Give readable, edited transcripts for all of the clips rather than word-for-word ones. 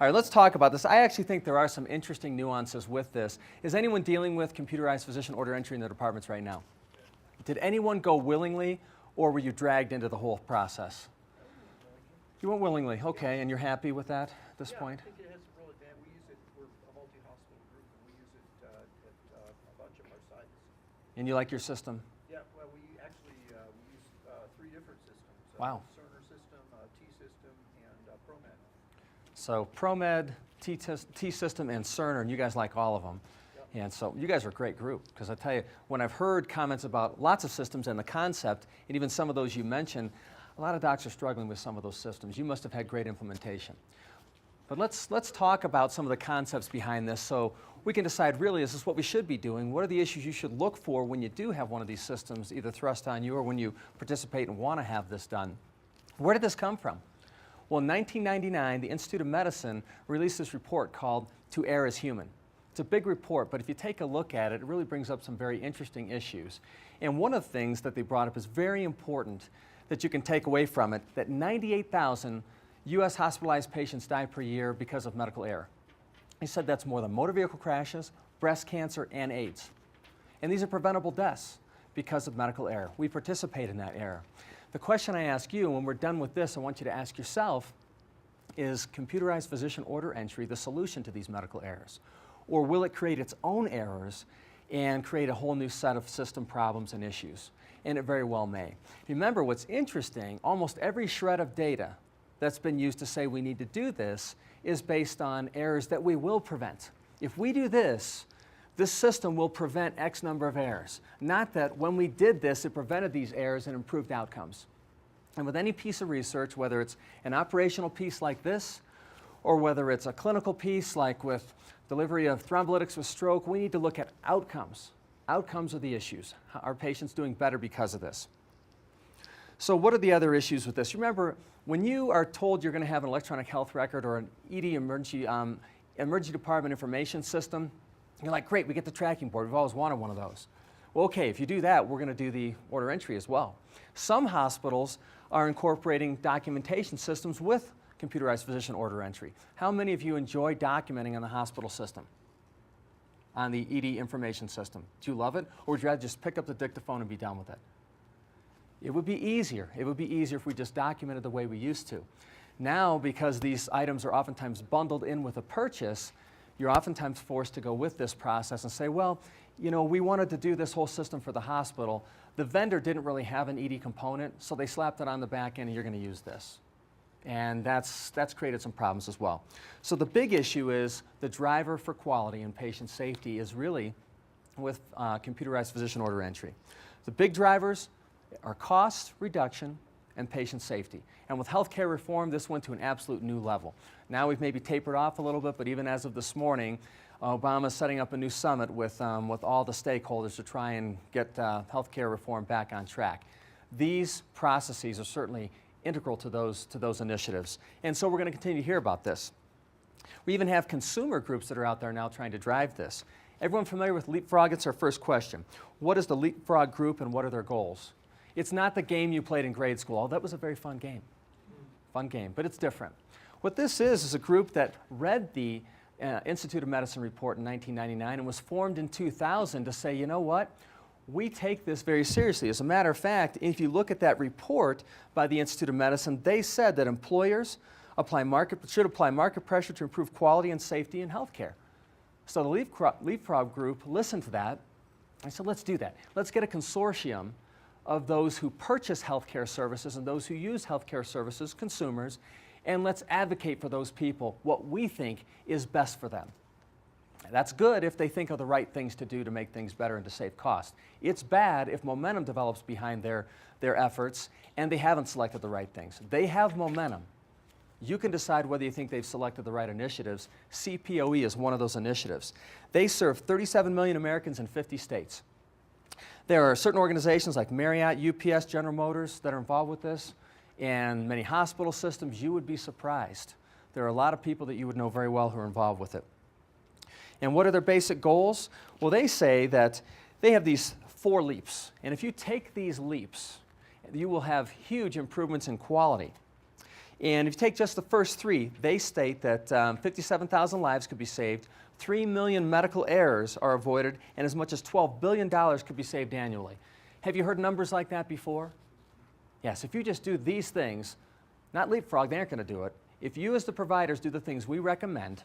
All right, let's talk about this. I actually think there are some interesting nuances with this. Is anyone dealing with computerized physician order entry in their departments right now? Did anyone go willingly, or were you dragged into the whole process? You went willingly, okay, and you're happy with that at this point? I think it has real advantage. We use it, we're a multi-hospital group, and we use it at a bunch of our sites. And you like your system? Yeah, well, we actually we use 3 different systems. Wow. Cerner system, T-system, and ProMed. So ProMed, T-system, and Cerner, and you guys like all of them. Yep. And so you guys are a great group, because I tell you, when I've heard comments about lots of systems and the concept, and even some of those you mentioned, a lot of docs are struggling with some of those systems. You must have had great implementation. But let's talk about some of the concepts behind this so we can decide, really, is this what we should be doing? What are the issues you should look for when you do have one of these systems either thrust on you or when you participate and want to have this done? Where did this come from? Well, in 1999, the Institute of Medicine released this report called To Err is Human. It's a big report, but if you take a look at it, it really brings up some very interesting issues. And one of the things that they brought up is very important that you can take away from it, that 98,000 U.S. hospitalized patients die per year because of medical error. He said that's more than motor vehicle crashes, breast cancer, and AIDS. And these are preventable deaths because of medical error. We participate in that error. The question I ask you, and when we're done with this, I want you to ask yourself, is computerized physician order entry the solution to these medical errors? Or will it create its own errors and create a whole new set of system problems and issues? And it very well may. Remember, what's interesting, almost every shred of data that's been used to say we need to do this is based on errors that we will prevent. If we do this, this system will prevent X number of errors. Not that when we did this, it prevented these errors and improved outcomes. And with any piece of research, whether it's an operational piece like this, or whether it's a clinical piece like with delivery of thrombolytics with stroke, we need to look at outcomes. Outcomes are the issues. Are patients doing better because of this? So what are the other issues with this? Remember, when you are told you're going to have an electronic health record or an ED emergency department information system, you're like, great, we get the tracking board. We've always wanted one of those. Well, okay, if you do that, we're going to do the order entry as well. Some hospitals are incorporating documentation systems with computerized physician order entry. How many of you enjoy documenting on the hospital system? On the ED information system? Do you love it? Or would you rather just pick up the dictaphone and be done with it? It would be easier. It would be easier if we just documented the way we used to. Now, because these items are oftentimes bundled in with a purchase, you're oftentimes forced to go with this process and say, well, you know, we wanted to do this whole system for the hospital. The vendor didn't really have an ED component, so they slapped it on the back end and you're going to use this. And that's created some problems as well. So the big issue is the driver for quality and patient safety is really with computerized physician order entry. The big drivers are cost reduction and patient safety. And with healthcare reform, this went to an absolute new level. Now we've maybe tapered off a little bit, but even as of this morning, Obama's setting up a new summit with all the stakeholders to try and get healthcare reform back on track. These processes are certainly integral to those initiatives. And so we're going to continue to hear about this. We even have consumer groups that are out there now trying to drive this. Everyone familiar with Leapfrog? It's our first question. What is the Leapfrog group and what are their goals? It's not the game you played in grade school. Oh, that was a very fun game. Fun game, but it's different. What this is a group that read the Institute of Medicine report in 1999 and was formed in 2000 to say, you know what? We take this very seriously. As a matter of fact, if you look at that report by the Institute of Medicine, they said that employers should apply market pressure to improve quality and safety in healthcare. So the Leapfrog group listened to that and said, let's do that. Let's get a consortium of those who purchase healthcare services and those who use healthcare services, consumers, and let's advocate for those people what we think is best for them. That's good if they think of the right things to do to make things better and to save costs. It's bad if momentum develops behind their efforts and they haven't selected the right things. They have momentum. You can decide whether you think they've selected the right initiatives. CPOE is one of those initiatives. They serve 37 million Americans in 50 states. There are certain organizations like Marriott, UPS, General Motors that are involved with this, and many hospital systems. You would be surprised. There are a lot of people that you would know very well who are involved with it. And what are their basic goals? Well, they say that they have these 4 leaps. And if you take these leaps, you will have huge improvements in quality. And if you take just the first three, they state that 57,000 lives could be saved, 3 million medical errors are avoided, and as much as $12 billion could be saved annually. Have you heard numbers like that before? Yes, if you just do these things, not leapfrog, they aren't going to do it. If you as the providers do the things we recommend,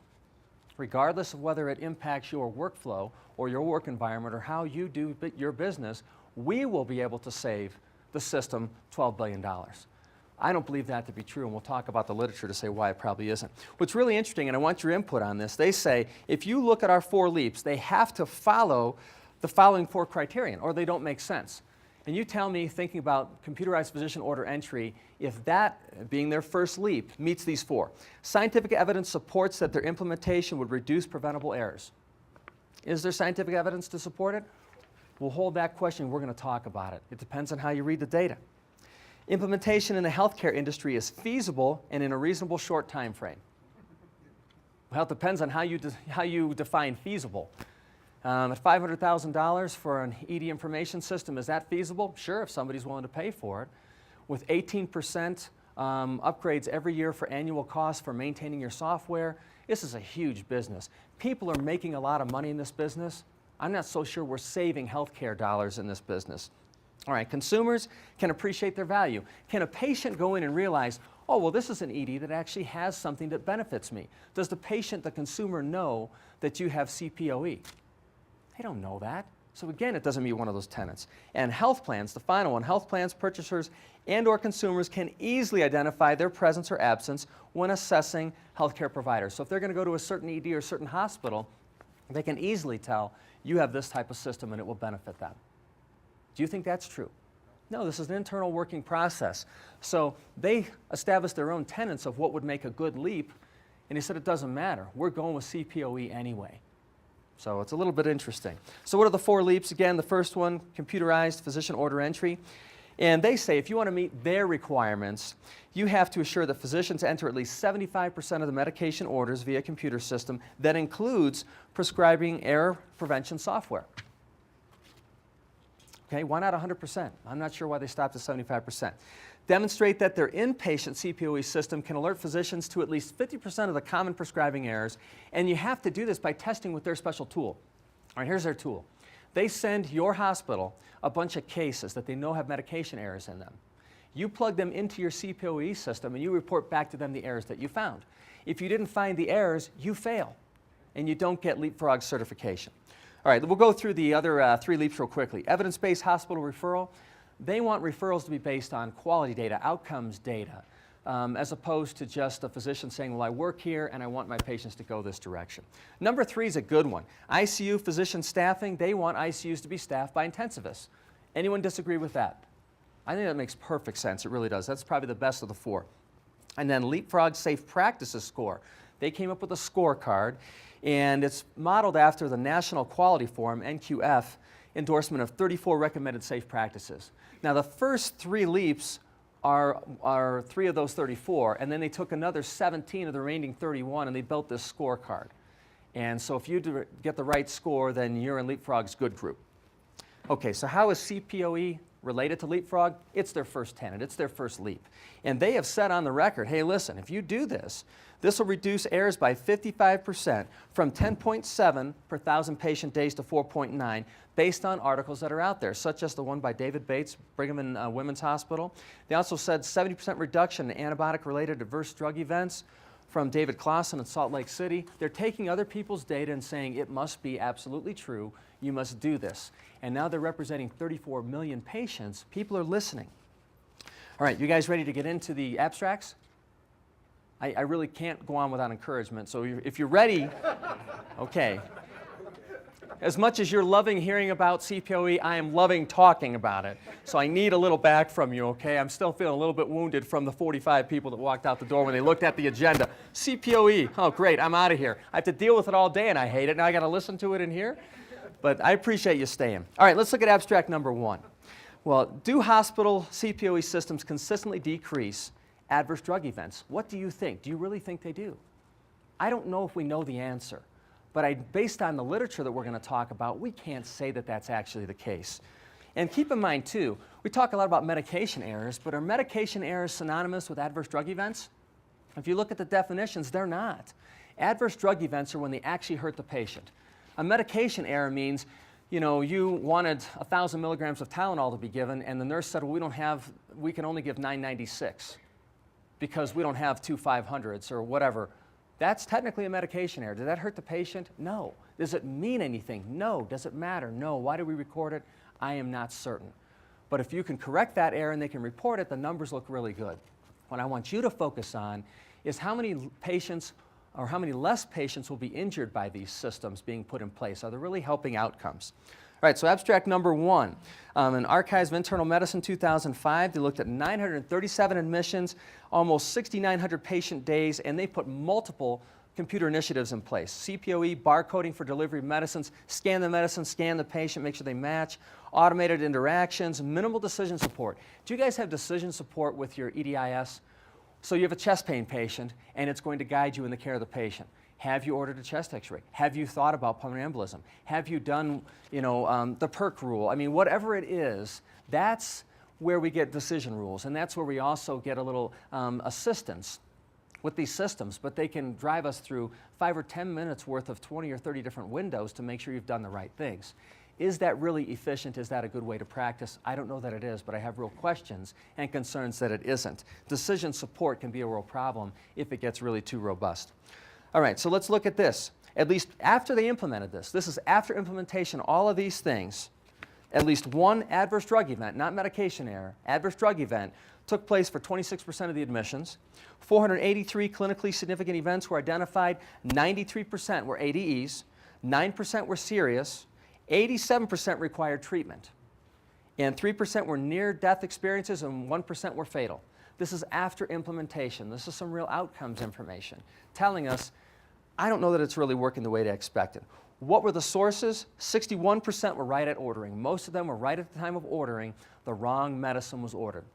regardless of whether it impacts your workflow or your work environment or how you do your business, we will be able to save the system $12 billion. I don't believe that to be true, and we'll talk about the literature to say why it probably isn't. What's really interesting, and I want your input on this, they say if you look at our 4 leaps, they have to follow the following 4 criterion, or they don't make sense. And you tell me, thinking about computerized physician order entry, if that, being their first leap, meets these 4. Scientific evidence supports that their implementation would reduce preventable errors. Is there scientific evidence to support it? We'll hold that question. We're going to talk about it. It depends on how you read the data. Implementation in the healthcare industry is feasible and in a reasonable short time frame. Well, it depends on how you define feasible. At $500,000 for an ED information system, is that feasible? Sure, if somebody's willing to pay for it. With 18% upgrades every year for annual costs for maintaining your software, this is a huge business. People are making a lot of money in this business. I'm not so sure we're saving healthcare dollars in this business. All right, consumers can appreciate their value. Can a patient go in and realize, oh, well, this is an ED that actually has something that benefits me? Does the patient, the consumer, know that you have CPOE? They don't know that. So again, it doesn't meet one of those tenets. And health plans, the final one, health plans, purchasers, and or consumers can easily identify their presence or absence when assessing healthcare providers. So if they're going to go to a certain ED or a certain hospital, they can easily tell you have this type of system and it will benefit them. Do you think that's true? No, this is an internal working process. So they established their own tenets of what would make a good leap, and he said it doesn't matter. We're going with CPOE anyway. So it's a little bit interesting. So what are the 4 leaps? Again, the first one, computerized physician order entry. And they say if you want to meet their requirements, you have to assure that physicians enter at least 75% of the medication orders via computer system that includes prescribing error prevention software. Okay, why not 100%? I'm not sure why they stopped at 75%. Demonstrate that their inpatient CPOE system can alert physicians to at least 50% of the common prescribing errors, and you have to do this by testing with their special tool. All right, here's their tool. They send your hospital a bunch of cases that they know have medication errors in them. You plug them into your CPOE system, and you report back to them the errors that you found. If you didn't find the errors, you fail, and you don't get Leapfrog certification. All right, we'll go through the other 3 leaps real quickly. Evidence-based hospital referral. They want referrals to be based on quality data, outcomes data, as opposed to just a physician saying, well, I work here and I want my patients to go this direction. Number 3 is a good one. ICU physician staffing. They want ICUs to be staffed by intensivists. Anyone disagree with that? I think that makes perfect sense. It really does. That's probably the best of the 4. And then Leapfrog Safe Practices Score. They came up with a scorecard, and it's modeled after the National Quality Forum, NQF, endorsement of 34 recommended safe practices. Now, the first 3 leaps are 3 of those 34, and then they took another 17 of the remaining 31, and they built this scorecard. And so if you get the right score, then you're in Leapfrog's good group. Okay, so how is CPOE related to Leapfrog? It's their first tenet. It's their first leap. And they have said on the record, hey, listen, if you do this, this will reduce errors by 55% from 10.7 per 1,000 patient days to 4.9 based on articles that are out there, such as the one by David Bates, Brigham and Women's Hospital. They also said 70% reduction in antibiotic-related adverse drug events from David Clausen in Salt Lake City. They're taking other people's data and saying it must be absolutely true. You must do this. And now they're representing 34 million patients. People are listening. All right, you guys ready to get into the abstracts? I really can't go on without encouragement. So if you're ready, okay. As much as you're loving hearing about CPOE, I am loving talking about it. So I need a little back from you, okay? I'm still feeling a little bit wounded from the 45 people that walked out the door when they looked at the agenda. CPOE, oh great, I'm out of here. I have to deal with it all day and I hate it. Now I got to listen to it in here. But I appreciate you staying. All right, let's look at abstract number 1. Well, do hospital CPOE systems consistently decrease adverse drug events? What do you think? Do you really think they do? I don't know if we know the answer, but based on the literature that we're going to talk about, we can't say that that's actually the case. And keep in mind, too, we talk a lot about medication errors, but are medication errors synonymous with adverse drug events? If you look at the definitions, they're not. Adverse drug events are when they actually hurt the patient. A medication error means, you know, you wanted 1,000 milligrams of Tylenol to be given, and the nurse said, well, we can only give 996 because we don't have two 500s or whatever. That's technically a medication error. Did that hurt the patient? No. Does it mean anything? No. Does it matter? No. Why do we record it? I am not certain. But if you can correct that error and they can report it, the numbers look really good. What I want you to focus on is how many patients or how many less patients will be injured by these systems being put in place. Are they really helping outcomes? All right, so abstract number 1. In Archives of Internal Medicine 2005, they looked at 937 admissions, almost 6,900 patient days, and they put multiple computer initiatives in place. CPOE, barcoding for delivery of medicines, scan the medicine, scan the patient, make sure they match, automated interactions, minimal decision support. Do you guys have decision support with your EDIS? So you have a chest pain patient, and it's going to guide you in the care of the patient. Have you ordered a chest x-ray? Have you thought about pulmonary embolism? Have you done, the PERC rule? I mean, whatever it is, that's where we get decision rules, and that's where we also get a little assistance with these systems, but they can drive us through 5 or 10 minutes worth of 20 or 30 different windows to make sure you've done the right things. Is that really efficient? Is that a good way to practice? I don't know that it is, but I have real questions and concerns that it isn't. Decision support can be a real problem if it gets really too robust. All right, so let's look at this. At least after they implemented this is after implementation, all of these things, at least one adverse drug event, not medication error, adverse drug event, took place for 26% of the admissions. 483 clinically significant events were identified. 93% were ADEs. 9% were serious. 87% required treatment. And 3% were near-death experiences, and 1% were fatal. This is after implementation. This is some real outcomes information telling us, I don't know that it's really working the way they expected. What were the sources? 61% were right at ordering. Most of them were right at the time of ordering. The wrong medicine was ordered.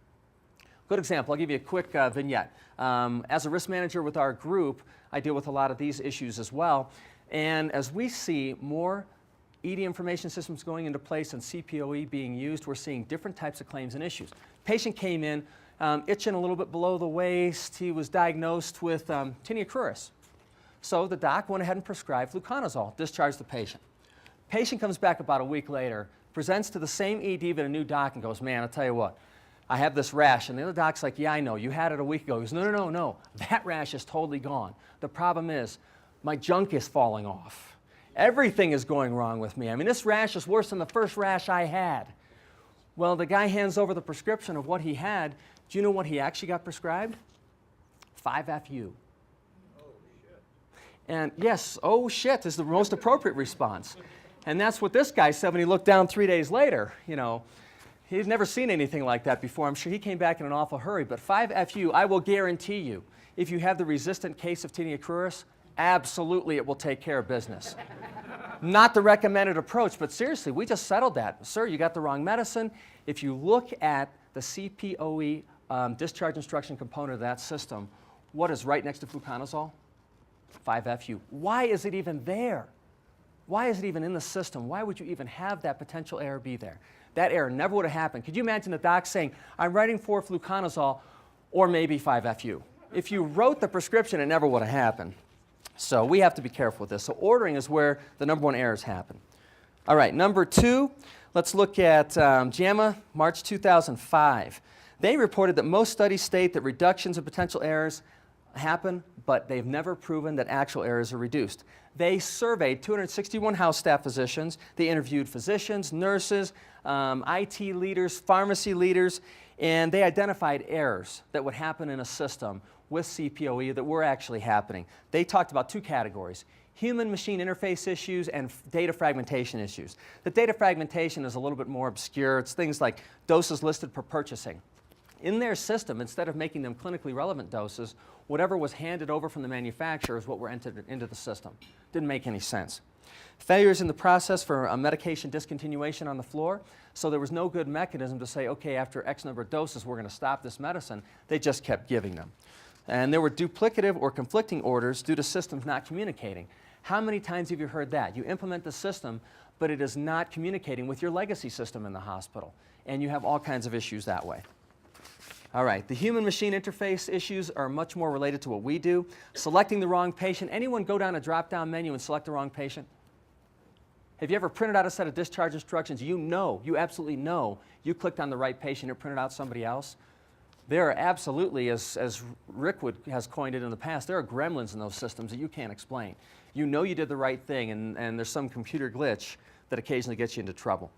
Good example, I'll give you a quick vignette. As a risk manager with our group, I deal with a lot of these issues as well. And as we see more ED information systems going into place and CPOE being used, we're seeing different types of claims and issues. Patient came in itching a little bit below the waist. He was diagnosed with tinea cruris. So the doc went ahead and prescribed fluconazole, discharged the patient. Patient comes back about a week later, presents to the same ED but a new doc and goes, man, I'll tell you what, I have this rash. And the other doc's like, yeah, I know, you had it a week ago. He goes, no, that rash is totally gone. The problem is my junk is falling off. Everything is going wrong with me. I mean, this rash is worse than the first rash I had. Well, the guy hands over the prescription of what he had. Do you know what he actually got prescribed? 5-FU. And yes, oh shit is the most appropriate response. And that's what this guy said when he looked down 3 days later. You know, he'd never seen anything like that before. I'm sure he came back in an awful hurry. But 5-FU, I will guarantee you, if you have the resistant case of tinea cruris, absolutely it will take care of business. Not the recommended approach, but seriously, we just settled that. Sir, you got the wrong medicine. If you look at the CPOE discharge instruction component of that system, what is right next to fluconazole? 5-FU. Why is it even there? Why is it even in the system? Why would you even have that potential error be there? That error never would have happened. Could you imagine the doc saying, I'm writing for fluconazole or maybe 5-FU? If you wrote the prescription, it never would have happened. So we have to be careful with this. So ordering is where the number one errors happen. All right, number 2, let's look at JAMA, March 2005. They reported that most studies state that reductions in potential errors happen, but they've never proven that actual errors are reduced. They surveyed 261 house staff physicians. They interviewed physicians, nurses, IT leaders, pharmacy leaders, and they identified errors that would happen in a system with CPOE that were actually happening. They talked about 2 categories: human-machine interface issues and data fragmentation issues. The data fragmentation is a little bit more obscure. It's things like doses listed per purchasing. In their system, instead of making them clinically relevant doses, whatever was handed over from the manufacturer is what were entered into the system. Didn't make any sense. Failures in the process for a medication discontinuation on the floor, so there was no good mechanism to say, okay, after X number of doses, we're going to stop this medicine. They just kept giving them. And there were duplicative or conflicting orders due to systems not communicating. How many times have you heard that? You implement the system, but it is not communicating with your legacy system in the hospital, and you have all kinds of issues that way. All right, the human-machine interface issues are much more related to what we do. Selecting the wrong patient. Anyone go down a drop-down menu and select the wrong patient? Have you ever printed out a set of discharge instructions? You absolutely know you clicked on the right patient or printed out somebody else. There are absolutely, as Rick has coined it in the past, there are gremlins in those systems that you can't explain. You know you did the right thing, and there's some computer glitch that occasionally gets you into trouble.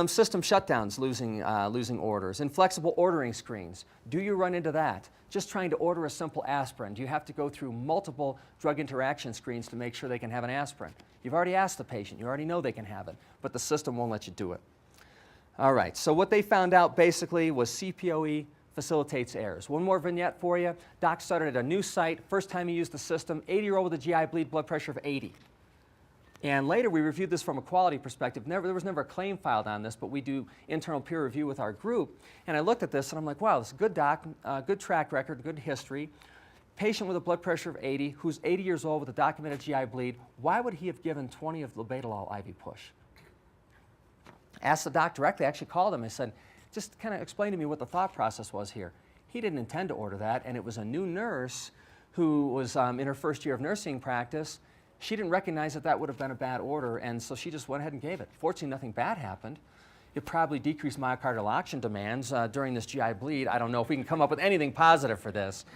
System shutdowns, losing orders. Inflexible ordering screens. Do you run into that? Just trying to order a simple aspirin. Do you have to go through multiple drug interaction screens to make sure they can have an aspirin? You've already asked the patient. You already know they can have it, but the system won't let you do it. All right, so what they found out basically was CPOE facilitates errors. One more vignette for you. Doc started at a new site. First time he used the system, 80-year-old with a GI bleed, blood pressure of 80. And later we reviewed this from a quality perspective. There was never a claim filed on this, but we do internal peer review with our group. And I looked at this and I'm like, wow, this is a good doc, good track record, good history. Patient with a blood pressure of 80, who's 80 years old with a documented GI bleed. Why would he have given 20 of labetalol IV push? Asked the doc directly, I actually called him. I said, just kind of explain to me what the thought process was here. He didn't intend to order that, and it was a new nurse who was in her first year of nursing practice. She didn't recognize that that would have been a bad order, and so she just went ahead and gave it. Fortunately, nothing bad happened. It probably decreased myocardial oxygen demands during this GI bleed. I don't know if we can come up with anything positive for this,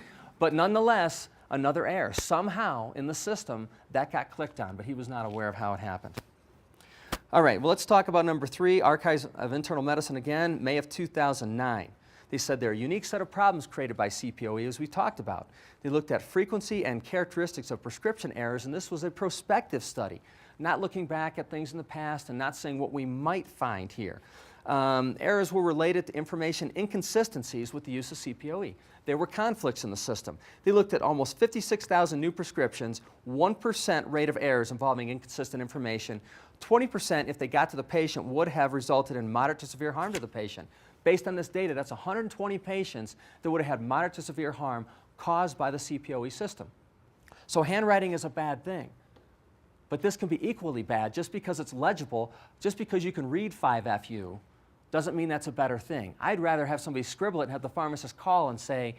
but nonetheless, another error. Somehow in the system, that got clicked on, but he was not aware of how it happened. All right, well, let's talk about number 3, Archives of Internal Medicine again, May of 2009. They said there are a unique set of problems created by CPOE, as we talked about. They looked at frequency and characteristics of prescription errors, and this was a prospective study, not looking back at things in the past and not saying what we might find here. Errors were related to information inconsistencies with the use of CPOE. There were conflicts in the system. They looked at almost 56,000 new prescriptions, 1% rate of errors involving inconsistent information. 20%, if they got to the patient, would have resulted in moderate to severe harm to the patient. Based on this data, that's 120 patients that would have had moderate to severe harm caused by the CPOE system. So handwriting is a bad thing. But this can be equally bad. Just because it's legible, just because you can read 5FU, doesn't mean that's a better thing. I'd rather have somebody scribble it and have the pharmacist call and say,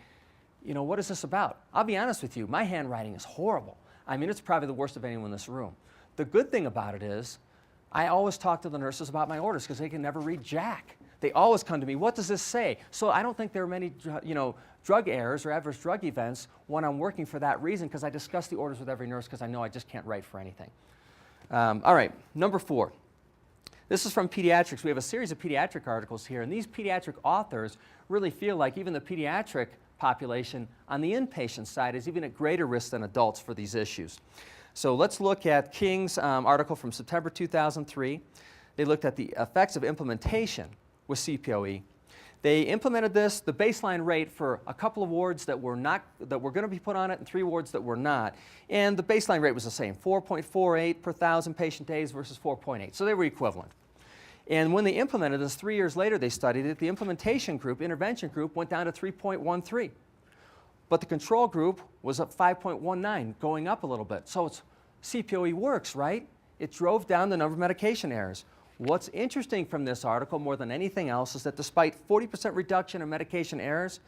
you know, what is this about? I'll be honest with you, my handwriting is horrible. I mean, it's probably the worst of anyone in this room. The good thing about it is, I always talk to the nurses about my orders because they can never read jack. They always come to me, what does this say? So I don't think there are many drug errors or adverse drug events when I'm working for that reason, because I discuss the orders with every nurse because I know I just can't write for anything. All right, number 4. This is from Pediatrics. We have a series of pediatric articles here, and these pediatric authors really feel like even the pediatric population on the inpatient side is even at greater risk than adults for these issues. So let's look at King's article from September 2003. They looked at the effects of implementation with CPOE. They implemented this, the baseline rate, for a couple of wards that were going to be put on it and 3 wards that were not. And the baseline rate was the same, 4.48 per 1,000 patient days versus 4.8. So they were equivalent. And when they implemented this, 3 years later they studied it, the implementation group, intervention group, went down to 3.13. But the control group was up 5.19, going up a little bit. So it's, CPOE works, right? It drove down the number of medication errors. What's interesting from this article more than anything else is that despite 40% reduction in medication errors,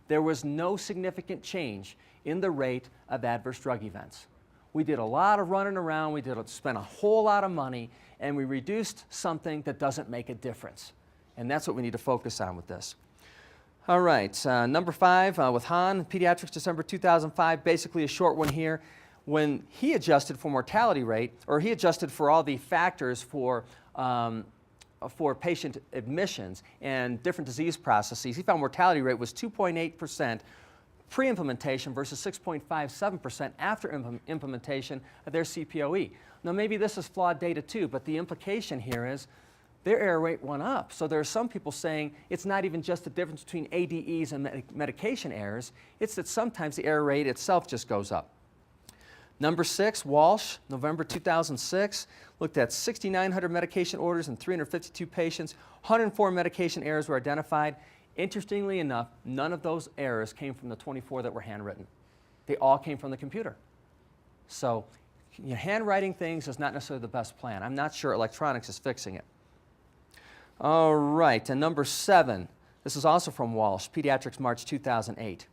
there was no significant change in the rate of adverse drug events. We did a lot of running around, we spent a whole lot of money, and we reduced something that doesn't make a difference. And that's what we need to focus on with this. All right, number 5 with Han, Pediatrics, December 2005, basically a short one here. When he adjusted for mortality rate, or he adjusted for all the factors for patient admissions and different disease processes, he found mortality rate was 2.8% pre-implementation versus 6.57% after implementation of their CPOE. Now maybe this is flawed data too, but the implication here is their error rate went up. So there are some people saying it's not even just the difference between ADEs and medication errors, it's that sometimes the error rate itself just goes up. Number 6, Walsh, November 2006, looked at 6,900 medication orders and 352 patients. 104 medication errors were identified. Interestingly enough, none of those errors came from the 24 that were handwritten. They all came from the computer. So handwriting things is not necessarily the best plan. I'm not sure electronics is fixing it. All right, and number 7, This is also from Walsh, Pediatrics, March 2008.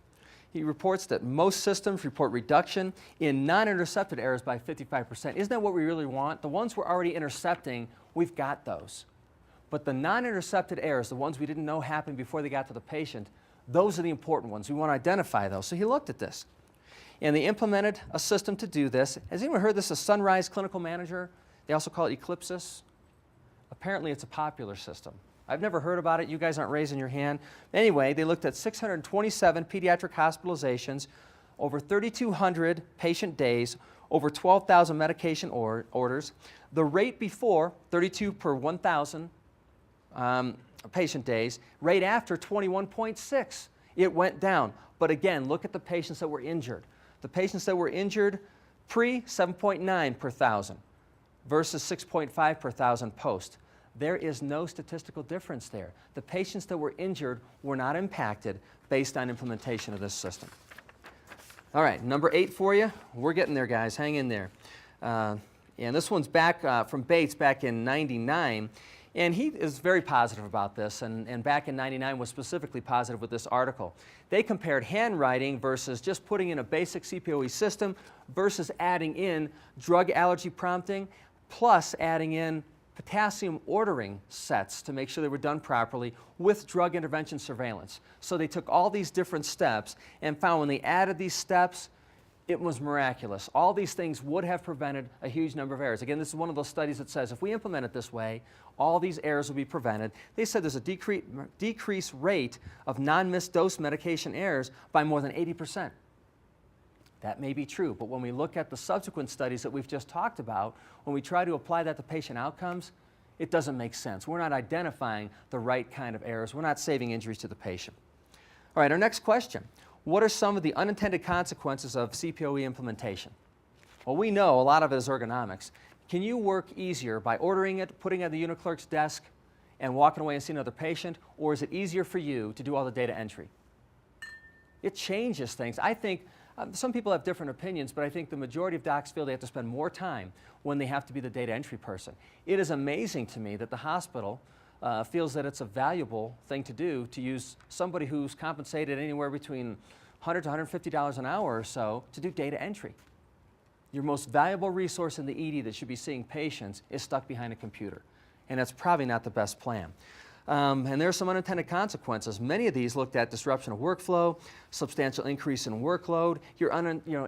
He reports that most systems report reduction in non-intercepted errors by 55%. Isn't that what we really want? The ones we're already intercepting, we've got those. But the non-intercepted errors, the ones we didn't know happened before they got to the patient, those are the important ones. We want to identify those. So he looked at this. And they implemented a system to do this. Has anyone heard this, a Sunrise Clinical Manager? They also call it Eclipsis. Apparently it's a popular system. I've never heard about it. You guys aren't raising your hand. Anyway, they looked at 627 pediatric hospitalizations, over 3,200 patient days, over 12,000 medication orders. The rate before, 32 per 1,000 patient days. Rate after, 21.6. It went down. But again, look at the patients that were injured. The patients that were injured pre, 7.9 per 1,000 versus 6.5 per 1,000 post. There is no statistical difference there. The patients that were injured were not impacted based on implementation of this system. All right, number 8 for you. We're getting there, guys. Hang in there. And this one's back from Bates back in '99. And he is very positive about this, and back in '99 was specifically positive with this article. They compared handwriting versus just putting in a basic CPOE system versus adding in drug allergy prompting, plus adding in potassium ordering sets to make sure they were done properly with drug intervention surveillance. So they took all these different steps and found when they added these steps, it was miraculous. All these things would have prevented a huge number of errors. Again, this is one of those studies that says if we implement it this way, all these errors will be prevented. They said there's a decreased rate of non-missed dose medication errors by more than 80%. That may be true, but when we look at the subsequent studies that we've just talked about, when we try to apply that to patient outcomes, it doesn't make sense. We're not identifying the right kind of errors. We're not saving injuries to the patient. All right, our next question. What are some of the unintended consequences of CPOE implementation? Well, we know a lot of it is ergonomics. Can you work easier by ordering it, putting it at the unit clerk's desk, and walking away and seeing another patient, or is it easier for you to do all the data entry? It changes things. I think some people have different opinions, but I think the majority of docs feel they have to spend more time when they have to be the data entry person. It is amazing to me that the hospital feels that it's a valuable thing to do to use somebody who's compensated anywhere between $100 to $150 an hour or so to do data entry. Your most valuable resource in the ED that should be seeing patients is stuck behind a computer, and that's probably not the best plan. And there are some unintended consequences. Many of these looked at disruption of workflow, substantial increase in workload. You're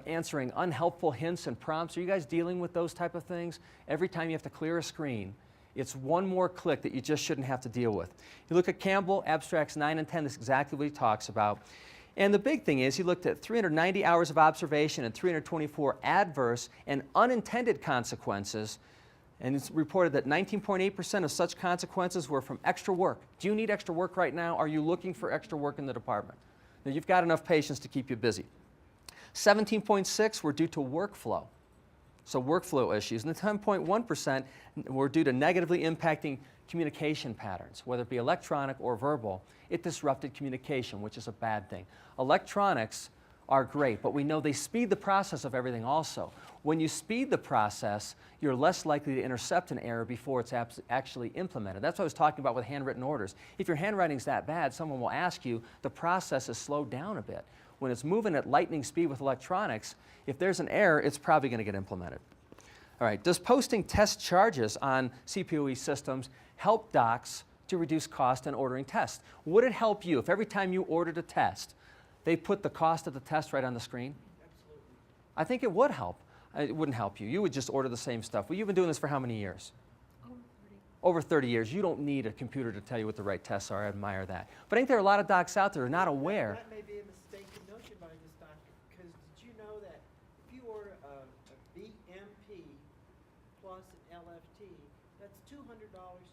answering unhelpful hints and prompts. Are you guys dealing with those type of things? Every time you have to clear a screen, it's one more click that you just shouldn't have to deal with. You look at Campbell, abstracts 9 and 10, this is exactly what he talks about. And the big thing is he looked at 390 hours of observation and 324 adverse and unintended consequences, and it's reported that 19.8% of such consequences were from extra work. Do you need extra work right now? Are you looking for extra work in the department? Now, you've got enough patients to keep you busy. 17.6 were due to workflow, so workflow issues, and the 10.1% were due to negatively impacting communication patterns, whether it be electronic or verbal. It disrupted communication, which is a bad thing. Electronics are great, but we know they speed the process of everything also. When you speed the process, you're less likely to intercept an error before it's actually implemented. That's what I was talking about with handwritten orders. If your handwriting's that bad, someone will ask you, the process is slowed down a bit. When it's moving at lightning speed with electronics, if there's an error, it's probably going to get implemented. All right, does posting test charges on CPOE systems help docs to reduce cost in ordering tests? Would it help you if every time you ordered a test, they put the cost of the test right on the screen? Absolutely. I think it would help. It wouldn't help you. You would just order the same stuff. Well, you've been doing this for how many years? Over 30 years. You don't need a computer to tell you what the right tests are. I admire that. But ain't there a lot of docs out there who are not aware? That may be a mistaken notion by this doctor, because did you know that if you order a BMP plus an LFT, that's $200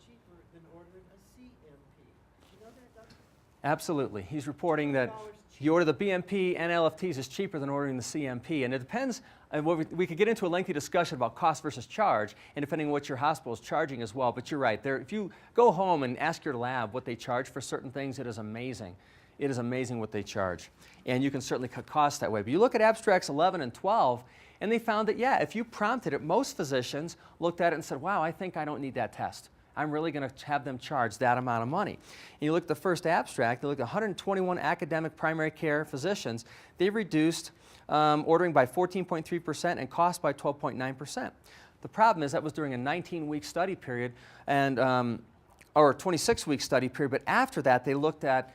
cheaper than ordering a CMP. Did you know that, doctor? Absolutely. He's reporting that you order the BMP and LFTs is cheaper than ordering the CMP. And it depends, we could get into a lengthy discussion about cost versus charge, and depending on what your hospital is charging as well. But you're right. If you go home and ask your lab what they charge for certain things, it is amazing. It is amazing what they charge. And you can certainly cut costs that way. But you look at abstracts 11 and 12, and they found that, yeah, if you prompted it, most physicians looked at it and said, wow, I think I don't need that test. I'm really going to have them charge that amount of money. And you look at the first abstract, you look at 121 academic primary care physicians, they reduced ordering by 14.3% and cost by 12.9%. The problem is that was during a 19-week study period and, or 26-week study period, but after that they looked at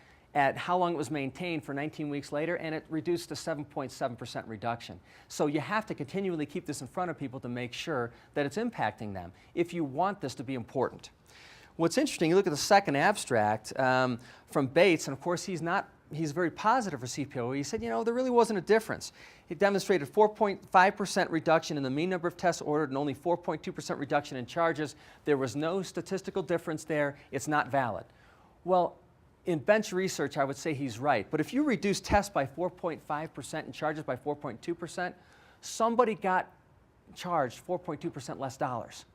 how long it was maintained for 19 weeks later, and it reduced to 7.7% reduction. So you have to continually keep this in front of people to make sure that it's impacting them if you want this to be important. What's interesting, you look at the second abstract from Bates, and of course he's very positive for CPOE. He said, you know, there really wasn't a difference. He demonstrated 4.5% reduction in the mean number of tests ordered and only 4.2% reduction in charges. There was no statistical difference there. It's not valid. Well, in bench research, I would say he's right. But if you reduce tests by 4.5% and charges by 4.2%, somebody got charged 4.2% less dollars.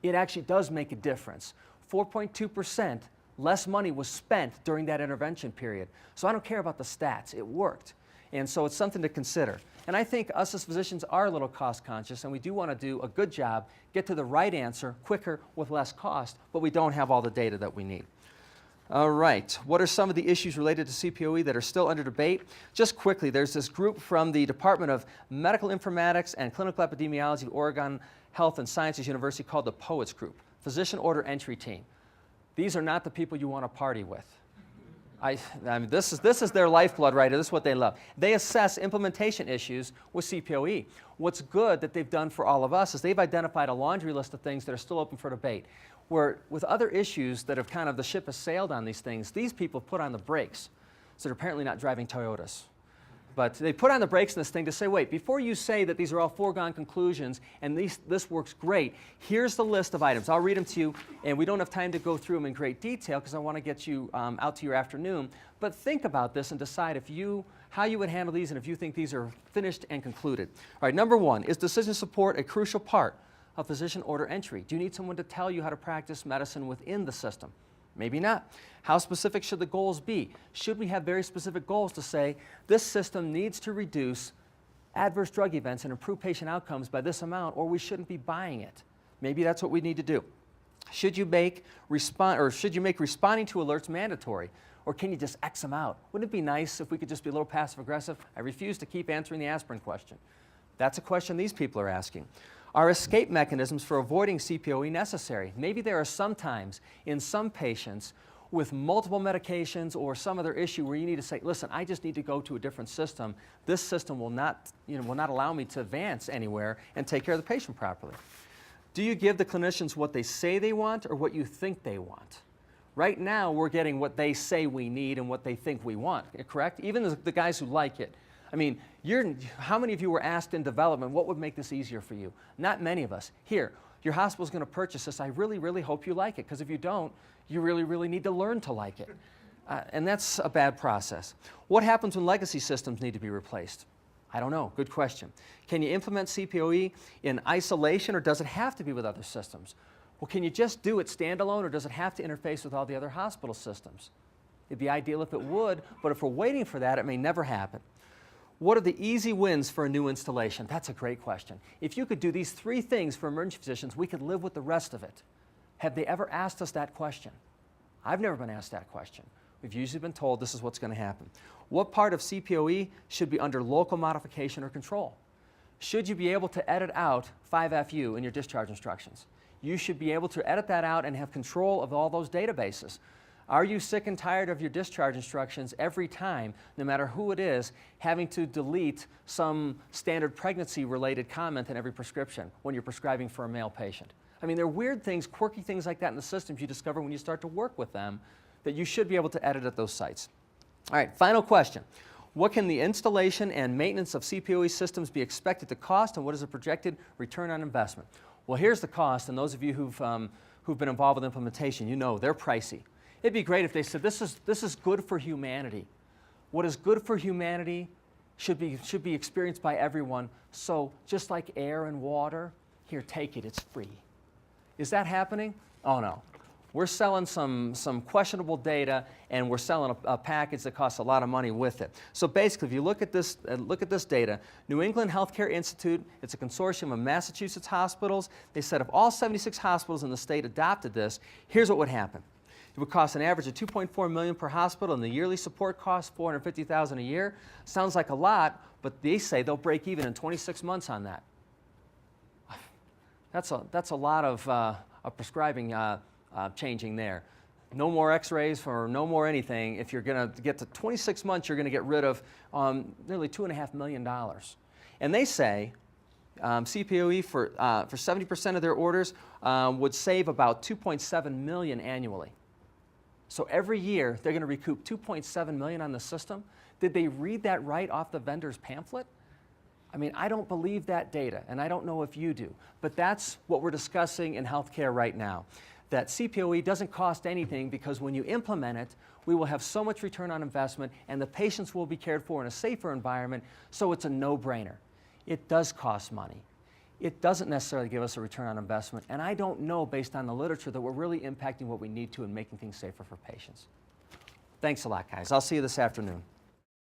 It actually does make a difference. 4.2% less money was spent during that intervention period. So I don't care about the stats. It worked. And so it's something to consider. And I think us as physicians are a little cost conscious, and we do want to do a good job, get to the right answer quicker with less cost, but we don't have all the data that we need. All right, what are some of the issues related to CPOE that are still under debate? Just quickly, there's this group from the Department of Medical Informatics and Clinical Epidemiology of Oregon Health and Sciences University called the POETS Group, Physician Order Entry Team. These are not the people you want to party with. I mean, this is their lifeblood right here. This is what they love. They assess implementation issues with CPOE. What's good that they've done for all of us is they've identified a laundry list of things that are still open for debate. Where with other issues that have kind of, the ship has sailed on these things, these people put on the brakes. So they're apparently not driving Toyotas. But they put on the brakes in this thing to say, wait, before you say that these are all foregone conclusions and this works great, here's the list of items. I'll read them to you, and we don't have time to go through them in great detail because I want to get you out to your afternoon. But think about this and decide how you would handle these and if you think these are finished and concluded. All right, number one, is decision support a crucial part of physician order entry? Do you need someone to tell you how to practice medicine within the system? Maybe not. How specific should the goals be? Should we have very specific goals to say, this system needs to reduce adverse drug events and improve patient outcomes by this amount, or we shouldn't be buying it? Maybe that's what we need to do. Should you make responding to alerts mandatory, or can you just X them out? Wouldn't it be nice if we could just be a little passive-aggressive? I refuse to keep answering the aspirin question. That's a question these people are asking. Are escape mechanisms for avoiding CPOE necessary? Maybe there are some times in some patients with multiple medications or some other issue where you need to say, listen, I just need to go to a different system. This system will not allow me to advance anywhere and take care of the patient properly. Do you give the clinicians what they say they want or what you think they want? Right now, we're getting what they say we need and what they think we want, correct? Even the guys who like it. I mean, how many of you were asked in development, what would make this easier for you? Not many of us. Here, your hospital's going to purchase this. I really, really hope you like it, because if you don't, you really, really need to learn to like it. And that's a bad process. What happens when legacy systems need to be replaced? I don't know. Good question. Can you implement CPOE in isolation, or does it have to be with other systems? Well, can you just do it standalone, or does it have to interface with all the other hospital systems? It'd be ideal if it would, but if we're waiting for that, it may never happen. What are the easy wins for a new installation? That's a great question. If you could do these 3 things for emergency physicians, we could live with the rest of it. Have they ever asked us that question? I've never been asked that question. We've usually been told this is what's going to happen. What part of CPOE should be under local modification or control? Should you be able to edit out 5FU in your discharge instructions? You should be able to edit that out and have control of all those databases. Are you sick and tired of your discharge instructions every time, no matter who it is, having to delete some standard pregnancy-related comment in every prescription when you're prescribing for a male patient? I mean, there are weird things, quirky things like that in the systems you discover when you start to work with them that you should be able to edit at those sites. All right, final question. What can the installation and maintenance of CPOE systems be expected to cost, and what is the projected return on investment? Well, here's the cost, and those of you who've been involved with implementation, you know they're pricey. It'd be great if they said, this is good for humanity. What is good for humanity should be experienced by everyone. So just like air and water, here, take it, it's free. Is that happening? Oh no. We're selling some questionable data, and we're selling a package that costs a lot of money with it. So basically, if you look at this data, New England Healthcare Institute, it's a consortium of Massachusetts hospitals. They said if all 76 hospitals in the state adopted this, here's what would happen. It would cost an average of $2.4 million per hospital, and the yearly support cost $450,000 a year. Sounds like a lot, but they say they'll break even in 26 months on that. That's a lot of prescribing changing there. No more x-rays or no more anything. If you're going to get to 26 months, you're going to get rid of nearly $2.5 million. And they say CPOE for 70% of their orders would save about $2.7 million annually. So every year, they're going to recoup $2.7 million on the system. Did they read that right off the vendor's pamphlet? I mean, I don't believe that data, and I don't know if you do. But that's what we're discussing in healthcare right now, that CPOE doesn't cost anything because when you implement it, we will have so much return on investment, and the patients will be cared for in a safer environment, so it's a no-brainer. It does cost money. It doesn't necessarily give us a return on investment, and I don't know, based on the literature, that we're really impacting what we need to and making things safer for patients. Thanks a lot, guys. I'll see you this afternoon.